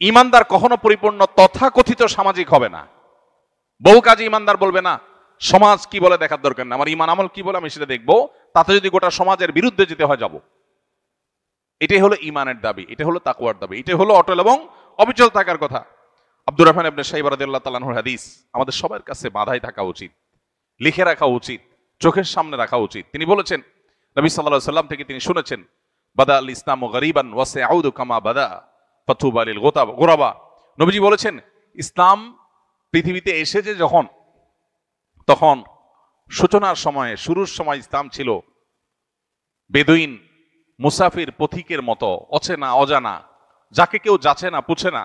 ইমানদার কখনো পরিপূর্ণ তথাকথিত সামাজিক হবে না। বহু কাজে ইমানদার বলবে না সমাজ কি বলে দেখার দরকার না, আমার ইমান আমল কি বলে আমি সেটা দেখবো, তাতে যদি গোটা সমাজের বিরুদ্ধে যেতে হয় যাব। এটাই হলো ইমানের দাবি, এটা হলো তাকওয়ার দাবি, এটা হলো অটল এবং অবিচল থাকার কথা। আব্দুর রহমান ইবনে শাইবা রাদিয়াল্লাহু তাআলা আনহুর হাদিস আমাদের সবার কাছে বাঁধাই থাকা উচিত, লিখে রাখা উচিত, চোখের সামনে রাখা উচিত। তিনি বলেছেন, নবী সাল্লাল্লাহু আলাইহি সাল্লাম থেকে তিনি শুনেছেন, বাদা আল ইসলামু গরিবান ওয়া সায়াউদু কামা বাদা ফাতুবা লিল গুরাবা। নবীজি বলেছেন, ইসলাম পৃথিবীতে এসেছে যখন, তখন সূচনার সময়ে, শুরুর সময় ইসলাম ছিল বেদুইন, মুসাফির, পথিকের মতো, অচেনা অজানা, যাকে কেউ যাচে না পুছে না,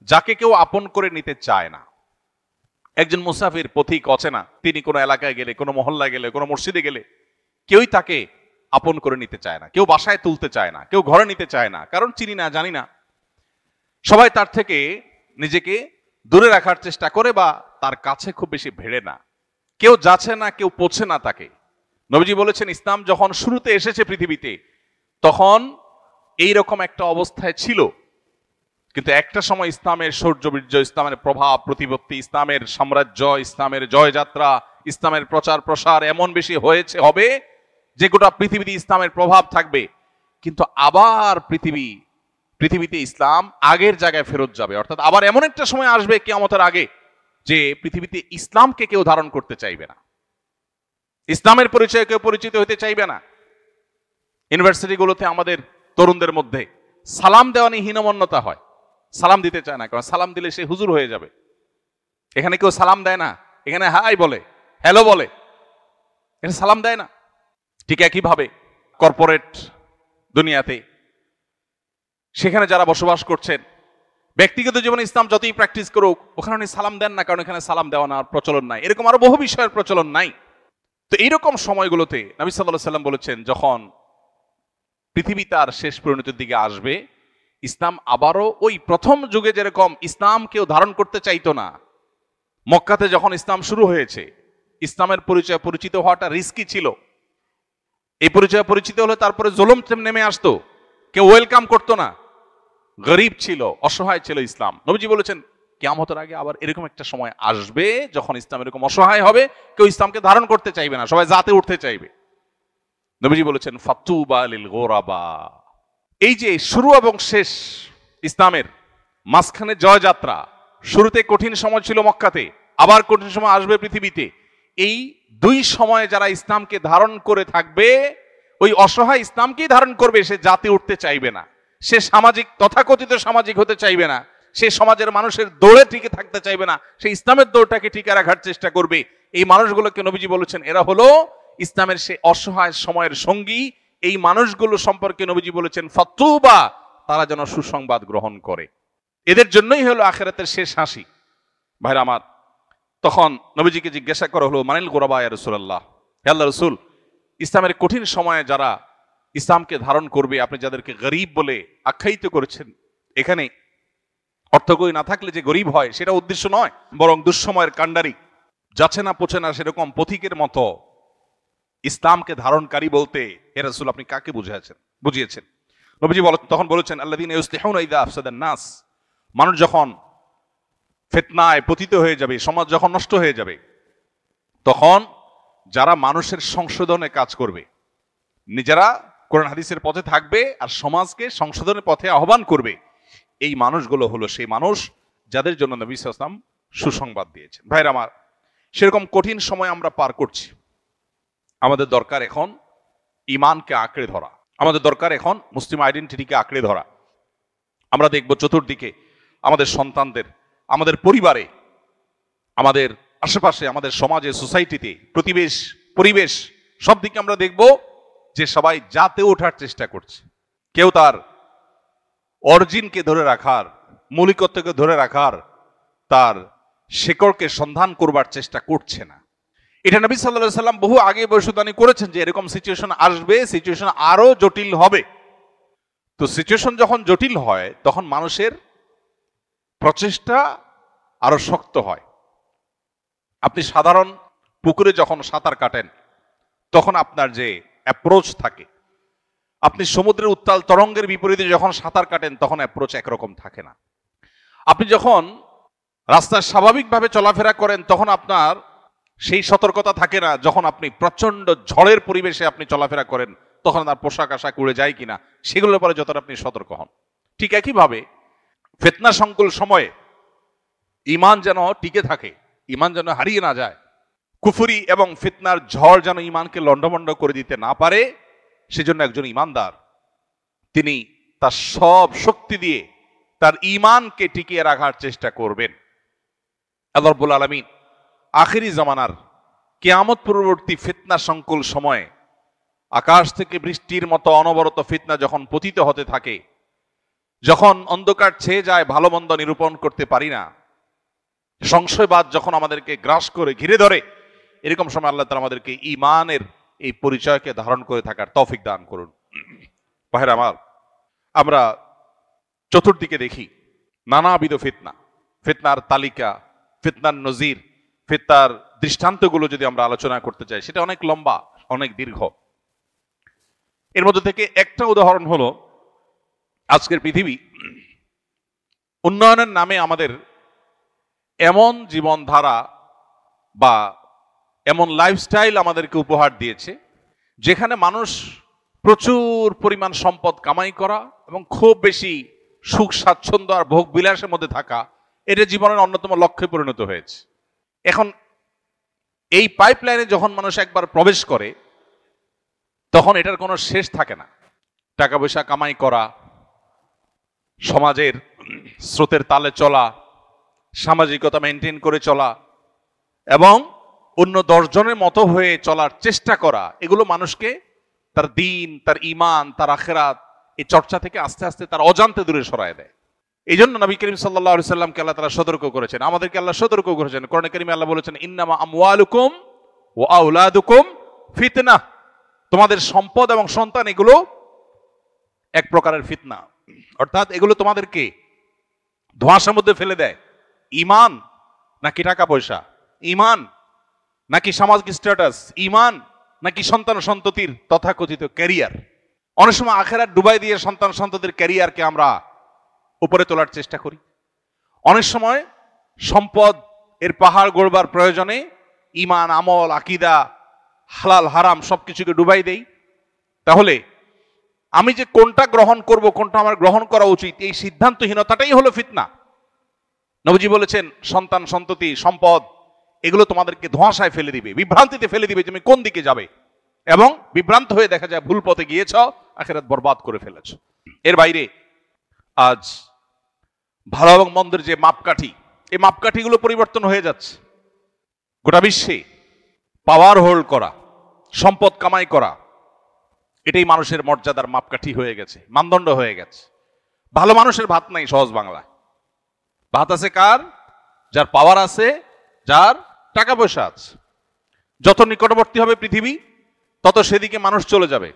যাকে কেউ আপন করে নিতে চায় না। একজন মুসাফির, পথিক, অচেনা, তিনি কোনো এলাকায় গেলে, কোনো মহল্লায় গেলে, কোনো মসজিদে গেলে কেউই তাকে আপন করে নিতে চায় না, কেউ বাসায় তুলতে চায় না, কেউ ঘরে নিতে চায় না, কারণ চিনি না জানি না। সবাই তার থেকে নিজেকে দূরে রাখার চেষ্টা করে বা তার কাছে খুব বেশি ভেড়ে না, কেউ যাচ্ছে না, কেউ পৌঁছে না তাকে। নবীজি বলেছেন, ইসলাম যখন শুরুতে এসেছে পৃথিবীতে তখন এইরকম একটা অবস্থায় ছিল, কিন্তু একটা সময় ইসলামের শৌর্যবীর্য, ইসলামের প্রভাব প্রতিপত্তি, ইসলামের সাম্রাজ্য, ইসলামের জয়যাত্রা, ইসলামের প্রচার প্রসার এমন বেশি হবে যে গোটা পৃথিবীতে ইসলামের প্রভাব থাকবে। কিন্তু আবার পৃথিবীতে ইসলাম আগের জায়গায় ফেরত যাবে, অর্থাৎ আবার এমন একটা সময় আসবে কিয়ামতের আগে যে পৃথিবীতে ইসলামকে কেউ ধারণ করতে চাইবে না, ইসলামের পরিচয়ে কেউ পরিচিত হতে চাইবে না। ইউনিভার্সিটিগুলোতে আমাদের তরুণদের মধ্যে সালাম দেওয়া নিয়ে হীনমন্যতা হয়, সালাম দিতে চায় না, কারণ সালাম দিলে সে হুজুর হয়ে যাবে। এখানে কেউ সালাম দেয় না, এখানে হাই বলে, হ্যালো বলে, এটা সালাম দেয় না। ঠিক একইভাবে কর্পোরেট দুনিয়াতে, সেখানে যারা বসবাস করছেন, ব্যক্তিগত জীবনে ইসলাম যতই প্র্যাকটিস করুক, ওখানে উনি সালাম দেন না, কারণ এখানে সালাম দেওয়া না প্রচলন নাই। এরকম আরো বহু বিষয়ের প্রচলন নাই। তো এইরকম সময়গুলোতে নবী সাল্লাল্লাহু আলাইহি সাল্লাম বলেছেন, যখন পৃথিবী তার শেষ পরিণতির দিকে আসবে, ইসলাম আবারও ওই প্রথম যুগে যেরকম ইসলাম কেউ ধারণ করতে চাইতো না, মক্কাতে যখন ইসলাম শুরু হয়েছে, ইসলামের পরিচয় পরিচিত হওয়াটা রিস্কি ছিল। এই পরিচয় পরিচিত হলে তারপরে জুলুম নেমে আসতো, কেউ ওয়েলকাম করতো না, গরিব ছিল, অসহায় ছিল ইসলাম। নবীজি বলেছেন, কিয়ামতের আগে আবার এরকম একটা সময় আসবে যখন ইসলাম এরকম অসহায় হবে, কেউ ইসলামকে ধারণ করতে চাইবে না, সবাই জাতে উঠতে চাইবে। নবীজি বলেছেন, ফাতুবা লিল গুরাবা। এই যে শুরু এবং শেষ ইসলামের, মাঝখানে জয়যাত্রা, শুরুতে কঠিন সময় ছিল মক্কাতে, আবার কঠিন সময় আসবে পৃথিবীতে। এই দুই সময়ে যারা ইসলামকে ধারণ করে থাকবে, ওই অসহায় ইসলামকেই ধারণ করবে, সে জাতি উঠতে চাইবে না, সে সামাজিক, তথাকথিত সামাজিক হতে চাইবে না, সে সমাজের মানুষের দৌড়ে টিকে থাকতে চাইবে না, সে ইসলামের দৌড়টাকে টিকে রাখার চেষ্টা করবে। এই মানুষগুলোকে নবীজি বলেছেন, এরা হলো ইসলামের সে অসহায় সময়ের সঙ্গী। এই মানুষগুলো সম্পর্কে নবীজি বলেছেন, ফাতুবা, তারা যেন সুসংবাদ গ্রহণ করে, এদের জন্যই হলো আখিরাতের শেষ হাসি। ভাইরা আমার, তখন নবীজিকে জিজ্ঞাসা করা হলো, মানিল গুরাবা ইয়া রাসূলুল্লাহ, হে আল্লাহর রাসূল, ইসলামের কঠিন সময়ে যারা ইসলামকে ধারণ করবে, আপনি যাদেরকে গরিব বলে আখ্যায়িত করেছেন, এখানে অর্থকরী না থাকলে যে গরিব হয় সেটা উদ্দেশ্য নয়, বরং দুঃসময়ের কাণ্ডারি, যাচ্ছে না পোছে না সেরকম পথিকের মতো ইসলামকে ধারণকারী বলতে হে রাসূল আপনি কাকে বুঝিয়েছেন? নবীজি তখন বলেছেন, আল্লাযীনা ইউসলিহুনা ইযা আফসাদান নাস, মানুষ যখন ফিতনায় পতিত হয়ে যাবে, সমাজ যখন নষ্ট হয়ে যাবে, তখন যারা মানুষের সংশোধনে কাজ করবে, নিজেরা কোরআন হাদিসের পথে থাকবে আর সমাজকে সংশোধনের পথে আহ্বান করবে, এই মানুষগুলো হলো সেই মানুষ যাদের জন্য নবী সাল্লাল্লাহু আলাইহি ওয়াসাল্লাম সুসংবাদ দিয়েছেন। ভাইরা আমার, সেরকম কঠিন সময় আমরা পার করছি। আমাদের দরকার এখন ঈমানকে আঁকড়ে ধরা, আমাদের দরকার এখন মুসলিম আইডেন্টিটিকে আঁকড়ে ধরা। আমরা দেখব চতুর্দিকে, আমাদের সন্তানদের, আমাদের পরিবারে, আমাদের আশেপাশে, আমাদের সমাজে, সোসাইটিতে, পরিবেশ সব দিকে আমরা দেখব যে সবাই জাতে ওঠার চেষ্টা করছে। কেউ তার অরিজিনকে ধরে রাখার, মৌলিকত্বকে ধরে রাখার, তার শেকড়কে সন্ধান করবার চেষ্টা করছে না। এটা নবী সাল্লাল্লাহু আলাইহি সাল্লাম বহু আগে ভবিষ্যদ্বাণী করেছেন যে এরকম সিচুয়েশন আসবে, সিচুয়েশন আরো জটিল হবে। তো সিচুয়েশন যখন জটিল হয়, তখন মানুষের প্রচেষ্টা আরো শক্ত হয়। আপনি সাধারণ পুকুরে যখন সাঁতার কাটেন, তখন আপনার যে অ্যাপ্রোচ থাকে, আপনি সমুদ্রের উত্তাল তরঙ্গের বিপরীতে যখন সাঁতার কাটেন, তখন অ্যাপ্রোচ একরকম থাকে না। আপনি যখন রাস্তায় স্বাভাবিকভাবে চলাফেরা করেন তখন আপনার সেই সতর্কতা থাকে না। যখন আপনি প্রচন্ড ঝড়ের পরিবেশে আপনি চলাফেরা করেন তখন আপনার পোশাক আশাক উড়ে যায় কিনা, সেগুলোর পরে যতটা আপনি সতর্ক হন। ঠিক একইভাবে ফিতনা সংকুল সময়ে ঈমান যেন টিকে থাকে, ঈমান যেন হারিয়ে না যায়, কুফরি এবং ফিতনার ঝড় যেন ঈমানকে লণ্ডভণ্ড করে দিতে না পারে, সেজন্য একজন ঈমানদার তিনি তার সব শক্তি দিয়ে তার ঈমানকে টিকিয়ে রাখার চেষ্টা করবেন। আল্লাহ রাব্বুল আলামিন আখিরি জামানার কিয়ামত পূর্ববর্তী ফিতনা সংকুল সময়ে আকাশ থেকে বৃষ্টির মতো অনবরত ফিতনা যখন পতিত হতে থাকে, যখন অন্ধকার ছেয়ে যায়, ভালো মন্দ নিরূপণ করতে পারি না, সংশয়বাদ যখন আমাদেরকে গ্রাস করে ঘিরে ধরে, এরকম সময় আল্লাহ তাআলা আমাদেরকে ঈমানের এই পরিচয়কে ধারণ করে থাকার তৌফিক দান করুন। ভাইরা আমার, আমরা চতুর্দিকে দেখি নানাবিধ ফিতনা, ফিতনার তালিকা, ফিতনার নজির, ফিতনার দৃষ্টান্তগুলো যদি আমরা আলোচনা করতে চাই সেটা অনেক লম্বা, অনেক দীর্ঘ। এর মধ্যে থেকে একটা উদাহরণ হলো আজকের পৃথিবী উন্নয়নের নামে আমাদের এমন জীবনধারা বা এমন লাইফস্টাইল আমাদেরকে উপহার দিয়েছে যেখানে মানুষ প্রচুর পরিমাণ সম্পদ কামাই করা এবং খুব বেশি সুখ স্বাচ্ছন্দ্য আর ভোগ বিলাসের মধ্যে থাকা, এটা জীবনের অন্যতম লক্ষ্যে পরিণত হয়েছে। এখন এই পাইপলাইনে যখন মানুষ একবার প্রবেশ করে তখন এটার কোনো শেষ থাকে না। টাকা পয়সা কামাই করা, সমাজের স্রোতের তালে চলা, সামাজিকতা মেনটেন করে চলা এবং অন্য 10 জনের মতো হয়ে চলার চেষ্টা করা, এগুলো মানুষকে তার দ্বীন, তার ঈমান, তার আখিরাত এই চর্চা থেকে আস্তে আস্তে তার অজান্তে দূরে সরায় দেয়। এই জন্য নবী করিম সাল্লাল্লাহু আলাইহি সাল্লামকে আল্লাহ তাআলা সতর্ক করেছেন, আমাদেরকে আল্লাহ সতর্ক করেছেন। কোরআনে কারিমে আল্লাহ বলেছেন, ইন্নামা আমওয়ালুকুম ওয়া আওলাদুকুম ফিতনা, তোমাদের সম্পদ এবং সন্তান এগুলো এক প্রকারের ফিতনা, অর্থাৎ এগুলো তোমাদেরকে ধোঁয়াশার মধ্যে ফেলে দেয়। ঈমান নাকি টাকা পয়সা, ঈমান নাকি সামাজিক স্ট্যাটাস, ঈমান নাকি সন্তান সন্ততির তথাকথিত ক্যারিয়ার। অনেক সময় আখিরাত ডুবাই দিয়ে সন্তান সন্ততির ক্যারিয়ারকে আমরা উপরে তোলার চেষ্টা করি। অনেক সময় সম্পদ এর পাহাড় গড়বার প্রয়োজনে ঈমান, আমল, আকীদা, হালাল হারাম সবকিছুকে ডুবাই দেই। তাহলে আমি যে কোনটা গ্রহণ করব, কোনটা আমার গ্রহণ করা উচিত, এই সিদ্ধান্তহীনতাটাই হলো ফিতনা। নবীজি বলেছেন, সন্তান সন্ততি সম্পদ এগুলো তোমাদেরকে ধোঁয়াশায় ফেলে দিবে, বিভ্রান্তিতে ফেলে দিবে, তুমি কোন দিকে যাবে, এবং বিভ্রান্ত হয়ে দেখা যায় ভুল পথে গিয়েছ, আখিরাত বরবাদ করে ফেলেছ। এর বাইরে আজ ভালো এবং মন্দের যে মাপকাঠি, এই মাপকাঠিগুলো পরিবর্তন হয়ে যাচ্ছে। গোটা বিশ্বে পাওয়ার হোল্ড করা, সম্পদ কামাই করা, এটাই মানুষের মর্যাদার মাপকাঠি হয়ে গেছে, মানদণ্ড হয়ে গেছে। ভালো মানুষের ভাত নাই, সহজ বাংলায়। ভাত আছে কার? যার পাওয়ার আছে, যার টাকা পয়সা আছে। যত নিকটবর্তী হবে পৃথিবী তত সেদিকে মানুষ চলে যাবে।